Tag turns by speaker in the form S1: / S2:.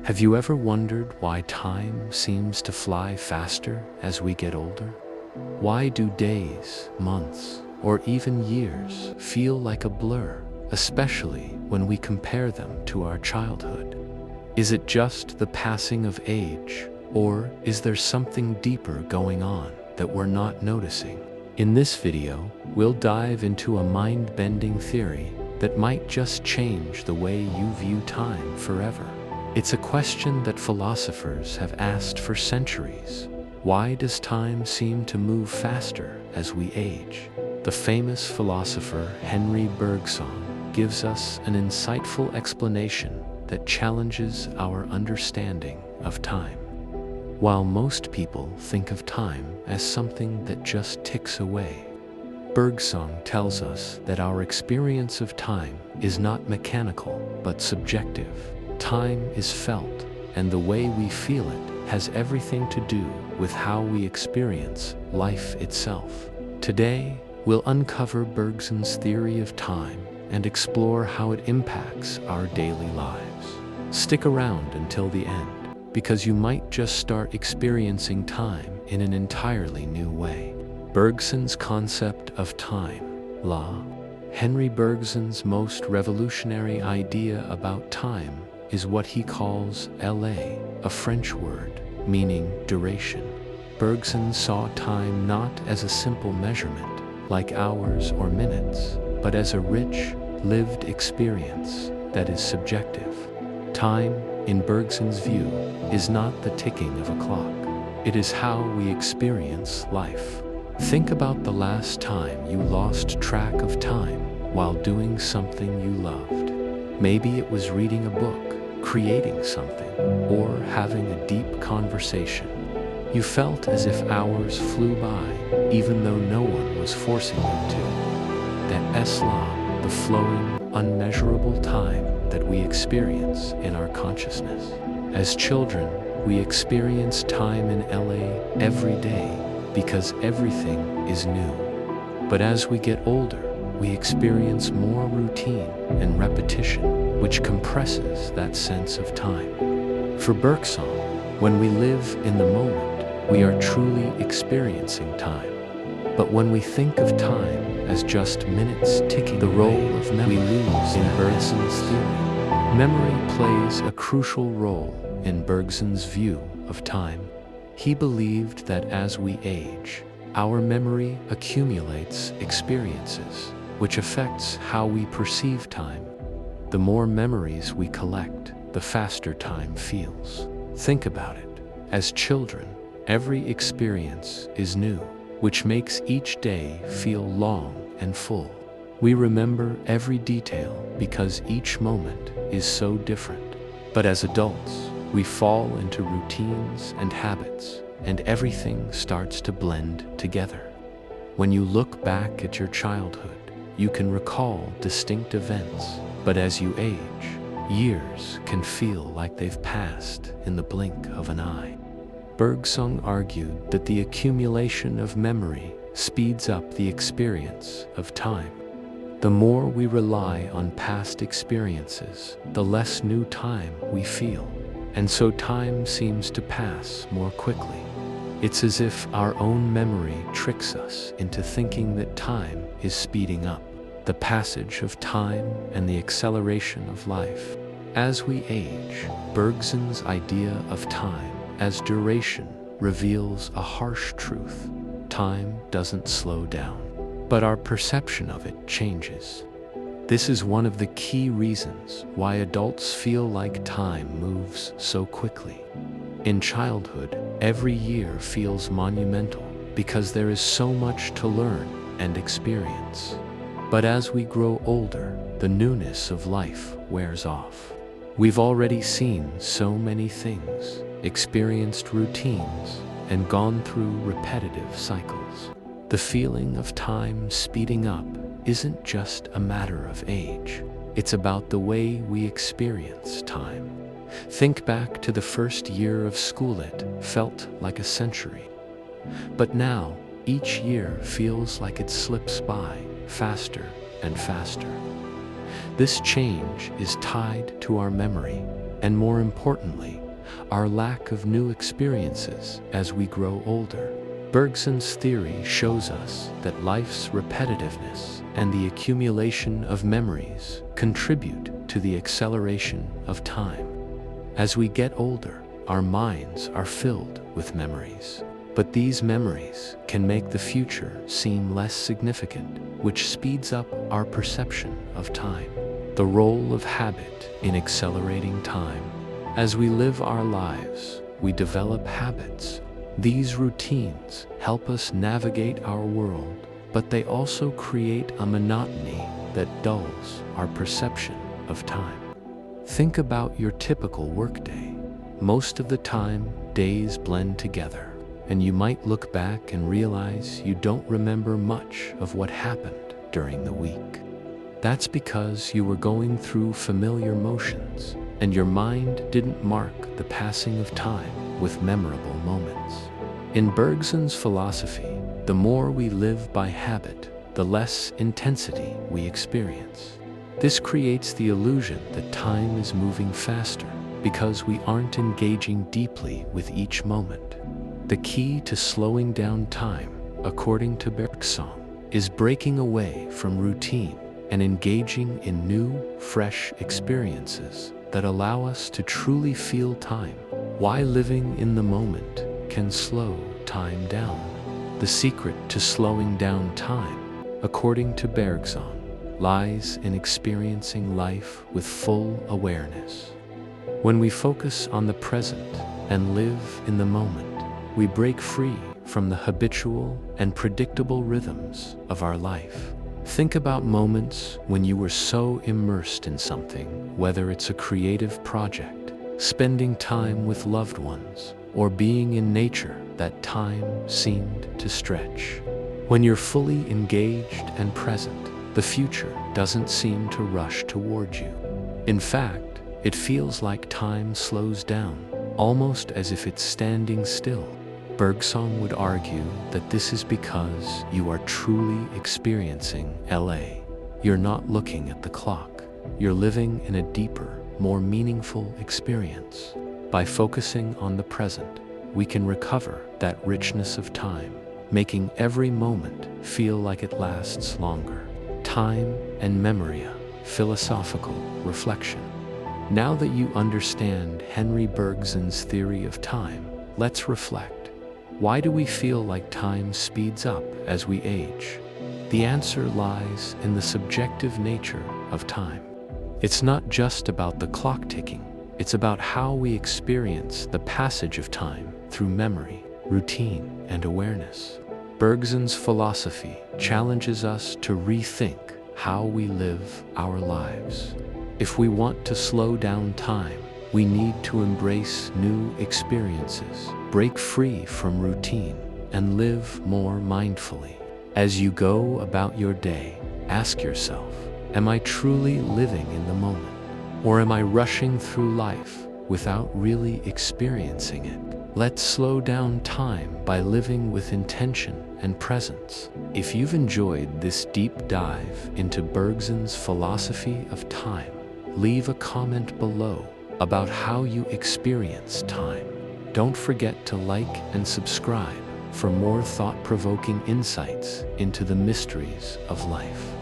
S1: Have you ever wondered why time seems to fly faster as we get older? Why do days, months, or even years feel like a blur, especially when we compare them to our childhood? Is it just the passing of age, or is there something deeper going on that we're not noticing? In this video, we'll dive into a mind-bending theory that might just change the way you view time forever. It's a question that philosophers have asked for centuries. Why does time seem to move faster as we age? The famous philosopher Henri Bargson gives us an insightful explanation that challenges our understanding of time. While most people think of time as something that just ticks away, Bergson tells us that our experience of time is not mechanical but subjective. Time is felt, and the way we feel it has everything to do with how we experience life itself. Today, we'll uncover Bergson's theory of time and explore how it impacts our daily lives. Stick around until the end, because you might just start experiencing time in an entirely new way. Bergson's concept of time, la. Henri Bergson's most revolutionary idea about time is what he calls la, a French word meaning duration. Bergson saw time not as a simple measurement, like hours or minutes, but as a rich, lived experience that is subjective. Time, in Bergson's view, is not the ticking of a clock. It is how we experience life. Think about the last time you lost track of time while doing something you loved. Maybe it was reading a book, creating something, or having a deep conversation. You felt as if hours flew by, even though no one was forcing them to. That esla, the flowing, unmeasurable time that we experience in our consciousness. As children, we experience time in LA every day because everything is new. But as we get older, we experience more routine and repetition, which compresses that sense of time. For Bergson, when we live in the moment, we are truly experiencing time. But when we think of time as just minutes ticking, the role of memory we lose in Bergson's theory. Memory plays a crucial role in Bergson's view of time. He believed that as we age, our memory accumulates experiences, which affects how we perceive time. The more memories we collect, the faster time feels. Think about it. As children, every experience is new, which makes each day feel long and full. We remember every detail because each moment is so different. But as adults, we fall into routines and habits, and everything starts to blend together. When you look back at your childhood, you can recall distinct events, but as you age, years can feel like they've passed in the blink of an eye. Bergson argued that the accumulation of memory speeds up the experience of time. The more we rely on past experiences, the less new time we feel, and so time seems to pass more quickly. It's as if our own memory tricks us into thinking that time is speeding up. The passage of time and the acceleration of life. As we age, Bergson's idea of time as duration reveals a harsh truth. Time doesn't slow down, but our perception of it changes. This is one of the key reasons why adults feel like time moves so quickly. In childhood, every year feels monumental because there is so much to learn and experience. But as we grow older, the newness of life wears off. We've already seen so many things, experienced routines, and gone through repetitive cycles. The feeling of time speeding up isn't just a matter of age. It's about the way we experience time. Think back to the first year of school. It felt like a century. But now, each year feels like it slips by faster and faster. This change is tied to our memory, and more importantly, our lack of new experiences as we grow older. Bergson's theory shows us that life's repetitiveness and the accumulation of memories contribute to the acceleration of time. As we get older, our minds are filled with memories, but these memories can make the future seem less significant, which speeds up our perception of time. The role of habit in accelerating time. As we live our lives, we develop habits. These routines help us navigate our world, but they also create a monotony that dulls our perception of time. Think about your typical workday. Most of the time, days blend together, and you might look back and realize you don't remember much of what happened during the week. That's because you were going through familiar motions, and your mind didn't mark the passing of time with memorable moments. In Bergson's philosophy, the more we live by habit, the less intensity we experience. This creates the illusion that time is moving faster because we aren't engaging deeply with each moment. The key to slowing down time, according to Bergson, is breaking away from routine and engaging in new, fresh experiences that allow us to truly feel time. Why living in the moment can slow time down. The secret to slowing down time, according to Bergson, lies in experiencing life with full awareness. When we focus on the present and live in the moment, we break free from the habitual and predictable rhythms of our life. Think about moments when you were so immersed in something, whether it's a creative project, spending time with loved ones, or being in nature, that time seemed to stretch. When you're fully engaged and present, the future doesn't seem to rush toward you. In fact, it feels like time slows down, almost as if it's standing still. Bergson would argue that this is because you are truly experiencing LA. You're not looking at the clock. You're living in a deeper, more meaningful experience. By focusing on the present, we can recover that richness of time, making every moment feel like it lasts longer. Time and memoria, philosophical reflection. Now that you understand Henri Bergson's theory of time, let's reflect. Why do we feel like time speeds up as we age? The answer lies in the subjective nature of time. It's not just about the clock ticking, it's about how we experience the passage of time through memory, routine, and awareness. Bergson's philosophy challenges us to rethink how we live our lives. If we want to slow down time, we need to embrace new experiences, break free from routine, and live more mindfully. As you go about your day, ask yourself, am I truly living in the moment? Or am I rushing through life without really experiencing it? Let's slow down time by living with intention and presence. If you've enjoyed this deep dive into Bergson's philosophy of time, leave a comment below about how you experience time. Don't forget to like and subscribe for more thought-provoking insights into the mysteries of life.